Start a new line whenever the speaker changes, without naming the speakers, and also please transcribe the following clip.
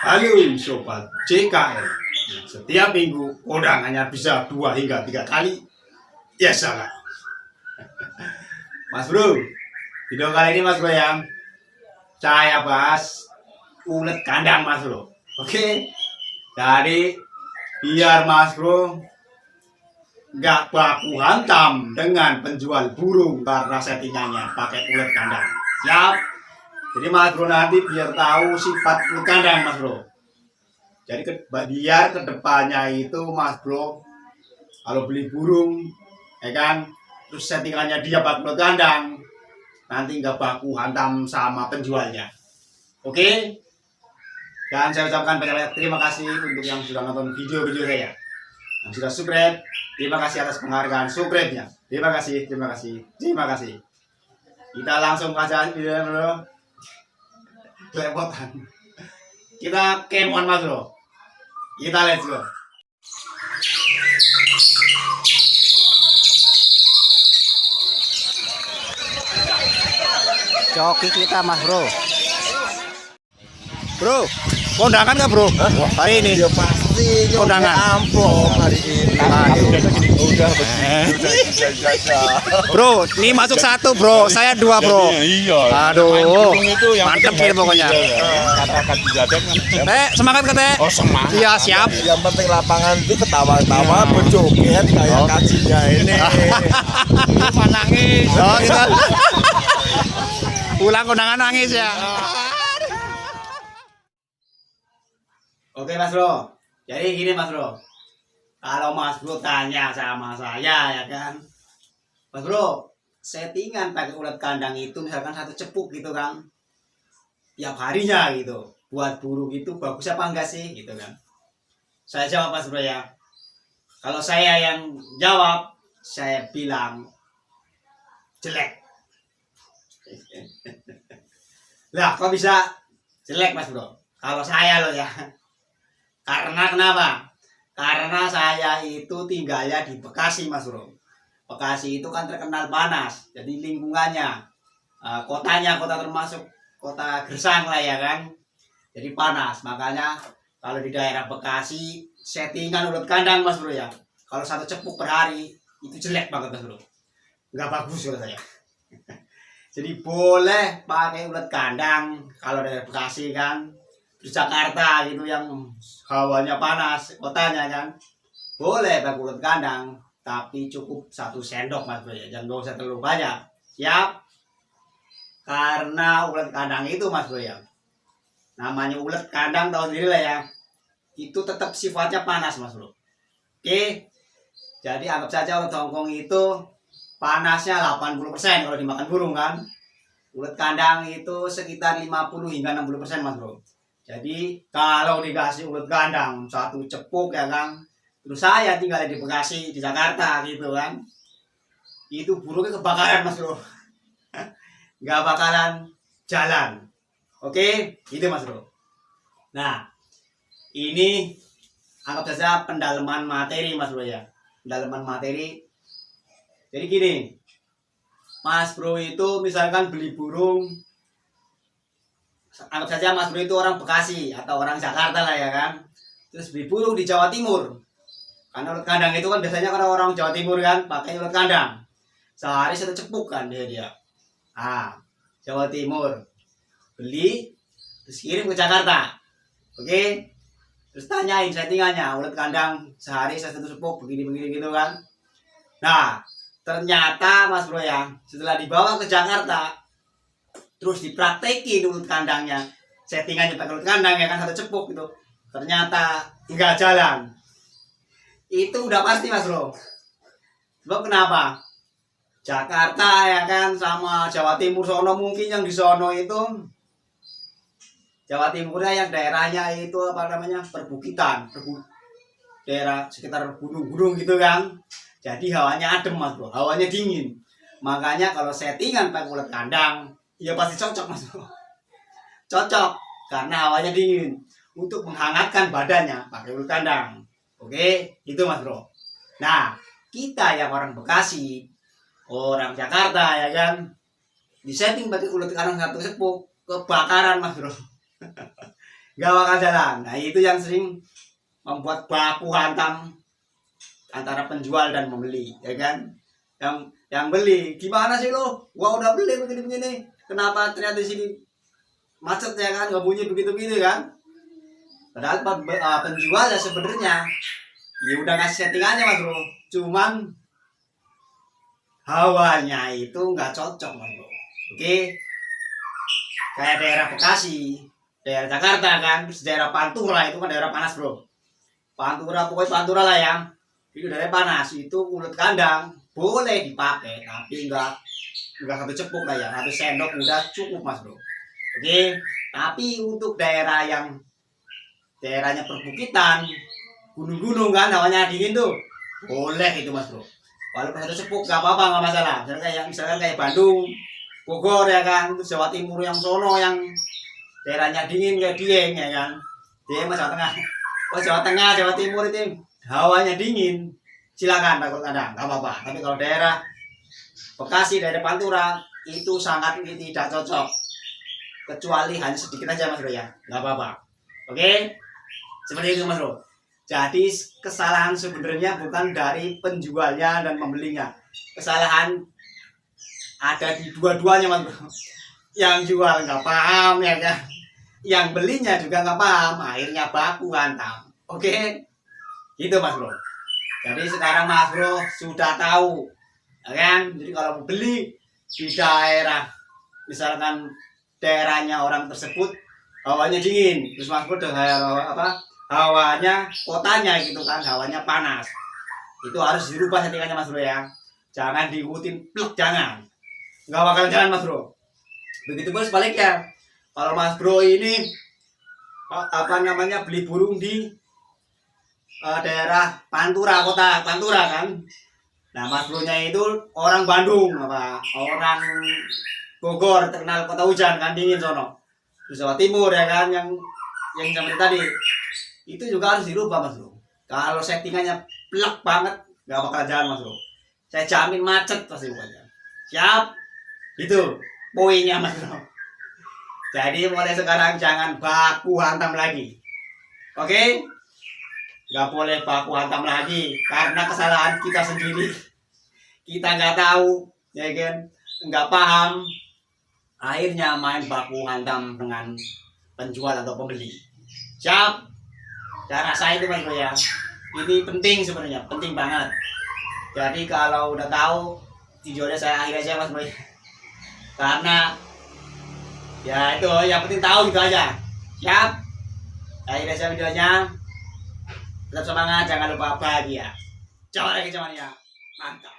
Halo Sobat JKL. Setiap minggu kondangannya bisa 2 hingga 3 kali. Ya salah. Mas Bro, video kali ini Mas Bro yang saya bahas ulet kandang Mas Bro. Oke. Jadi biar Mas Bro nggak baku hantam dengan penjual burung karena settingannya pakai ulet kandang. Siap? Jadi Mas Bro nanti biar tahu sifat ulet kandang Mas Bro. Jadi biar kedepannya itu Mas Bro kalau beli burung, ya kan, terus settingannya dia pakai ulet kandang, nanti nggak baku hantam sama penjualnya. Oke? Dan saya ucapkan banyak terima kasih untuk yang sudah nonton video-video saya. Yang sudah subscribe, terima kasih atas penghargaan subscribe-nya. Terima kasih, terima kasih, terima kasih. Kita langsung saja video kelepotan. Kita kemon Mas Bro. Kita let's go. Coki kita Mas Bro. Bro, kondangan nggak Bro? Hari ini?
Ya pasti
kondangan.
Amplop hari ini. Udah
Bro, ini masuk 1 Bro, saya 2 Bro.
Iya.
Aduh, mantep ini pokoknya.
Katakan dijadak kan.
Semangat katanya.
Oh semangat.
Iya siap.
Yang penting lapangan itu ketawa-tawa, berjoget kayak kajinya ini.
Nangis. Oh kita. Pulang kondangan nangis ya. Oke Mas Bro, jadi gini Mas Bro, kalau Mas Bro tanya sama saya ya kan, Mas Bro, settingan pakai ulet kandang itu misalkan 1 cepuk gitu kan, tiap harinya gitu, buat burung itu bagus apa enggak sih gitu kan? Saya jawab Mas Bro ya, kalau saya yang jawab, saya bilang jelek. Lah kok bisa jelek Mas Bro? Kalau saya loh ya. Karena kenapa? Karena saya itu tinggalnya di Bekasi Mas Bro. Bekasi itu kan terkenal panas. Jadi lingkungannya, kotanya kota termasuk kota gersang lah ya kan. Jadi panas. Makanya kalau di daerah Bekasi settingan ulet kandang Mas Bro ya. Kalau 1 cepuk per hari itu jelek banget Mas Bro. Nggak bagus menurut saya. Jadi boleh pakai ulet kandang kalau dari Bekasi kan. Di Jakarta gitu yang hawanya panas, kotanya kan, boleh pakai ulet kandang, tapi cukup 1 sendok Mas Bro ya, jangan gak usah terlalu banyak. Siap? Karena ulet kandang itu Mas Bro ya, namanya ulet kandang tahu sendiri lah ya, itu tetap sifatnya panas Mas Bro. Oke, jadi anggap saja ulet Hongkong itu panasnya 80% kalau dimakan burung kan, ulet kandang itu sekitar 50 hingga 60% Mas Bro. Jadi kalau dikasih ulet kandang 1 cepuk ya kan, terus saya tinggal di Bekasi di Jakarta gitu kan, itu burungnya kebakaran Mas Bro. Nggak bakalan jalan. Oke, itu Mas Bro. Nah, ini anggap saja pendalaman materi Mas Bro ya, pendalaman materi. Jadi gini, Mas Bro itu misalkan beli burung, anggap saja Mas Bro itu orang Bekasi atau orang Jakarta lah ya kan, terus beli burung di Jawa Timur, karena ulet kandang itu kan biasanya kalau orang Jawa Timur kan pakai ulet kandang sehari 1 cepuk kan dia. Jawa Timur beli terus kirim ke Jakarta. Oke, terus tanyain settingannya ulet kandang sehari 1 cepuk begini gitu kan. Nah ternyata Mas Bro ya, setelah dibawa ke Jakarta terus dipraktekin ulet kandangnya, settingannya pakai ulet kandang ya kan 1 cepuk gitu, ternyata nggak jalan. Itu udah pasti Mas Bro. Sebab kenapa? Jakarta ya kan sama Jawa Timur sono, mungkin yang di sono itu Jawa Timurnya yang daerahnya itu apa namanya perbukitan, daerah sekitar gunung-gunung gitu kan, jadi hawanya adem Mas Bro, hawanya dingin. Makanya kalau settingan pakai ulet kandang ya pasti cocok Mas Bro. Cocok karena hawanya dingin, untuk menghangatkan badannya pakai ulet kandang. Oke, itu Mas Bro. Nah, kita yang orang Bekasi, orang Jakarta ya kan, disetting pakai ulet kandang 1 cepuk, kebakaran Mas Bro. nggak bakal jalan. Nah itu yang sering membuat baku hantam antara penjual dan pembeli, ya kan? Yang beli, gimana sih lo? Gua udah beli begini-begini, kenapa ternyata di sini macet ya kan? Nggak bunyi begitu-begitu kan? Padahal penjual ya sebenarnya ya udah ngasih settingannya mas bro, cuman hawanya itu nggak cocok mas bro. Oke, kayak daerah Bekasi, daerah Jakarta kan, terus daerah Pantura itu kan daerah panas bro. Pantura pokoknya Pantura lah ya, itu daerah panas. Itu ulet kandang boleh dipakai tapi enggak satu cepuk lah ya, satu sendok udah cukup mas bro. Oke, tapi untuk daerah yang daerahnya perbukitan, gunung-gunung kan, hawanya dingin tuh, boleh itu mas bro. Walaupun satu cepuk gak apa-apa, nggak masalah. Misalkan kayak Bandung, Bogor ya kan, terus Jawa Timur yang sono yang daerahnya dingin kayak Dieng ya kan, Dieng Jawa Tengah, Jawa Tengah, Jawa Timur itu hawanya dingin, silakan takut ada, nggak apa-apa. Tapi kalau daerah Bekasi, daerah Pantura itu sangat tidak cocok, kecuali hanya sedikit aja mas bro ya, nggak apa-apa. Oke, seperti itu mas bro. Jadi kesalahan sebenarnya bukan dari penjualnya dan pembelinya, kesalahan ada di dua-duanya mas bro. Yang jual nggak paham ya kan, yang belinya juga nggak paham, akhirnya baku hantam. Oke, gitu mas bro. Jadi sekarang mas bro sudah tahu ya kan. Jadi kalau mau beli di daerah, misalkan daerahnya orang tersebut hawanya dingin, terus mas bro dengan hawanya kotanya gitu kan, hawanya panas, itu harus dirubah settingannya mas bro ya. Jangan diikutin plek, jangan, nggak bakal jalan mas bro. Begitu pun sebaliknya, kalau mas bro ini beli burung di daerah Pantura, kota Pantura kan. Nah mas bro nya itu orang Bandung, orang Bogor, terkenal kota hujan kan, dingin sono. Terus Jawa Timur ya kan, yang seperti tadi itu juga harus dirubah mas bro. Kalau settingannya plek banget nggak bakal jalan mas bro, saya jamin macet pasti pokoknya. Siap, itu poinnya mas bro. Jadi mulai sekarang jangan baku hantam lagi, oke? Nggak boleh baku hantam lagi karena kesalahan kita sendiri. Kita nggak tahu ya kan, nggak paham, akhirnya main baku hantam dengan penjual atau pembeli. Siap, cara saya itu mas bro ya, ini penting sebenarnya, penting banget. Jadi kalau udah tahu, videonya saya akhir aja mas bro, karena ya itu yang penting tahu gitu aja. Siap, akhir aja videonya. Tetap semangat, jangan lupa bahagia. Coba lagi zamannya, mantap.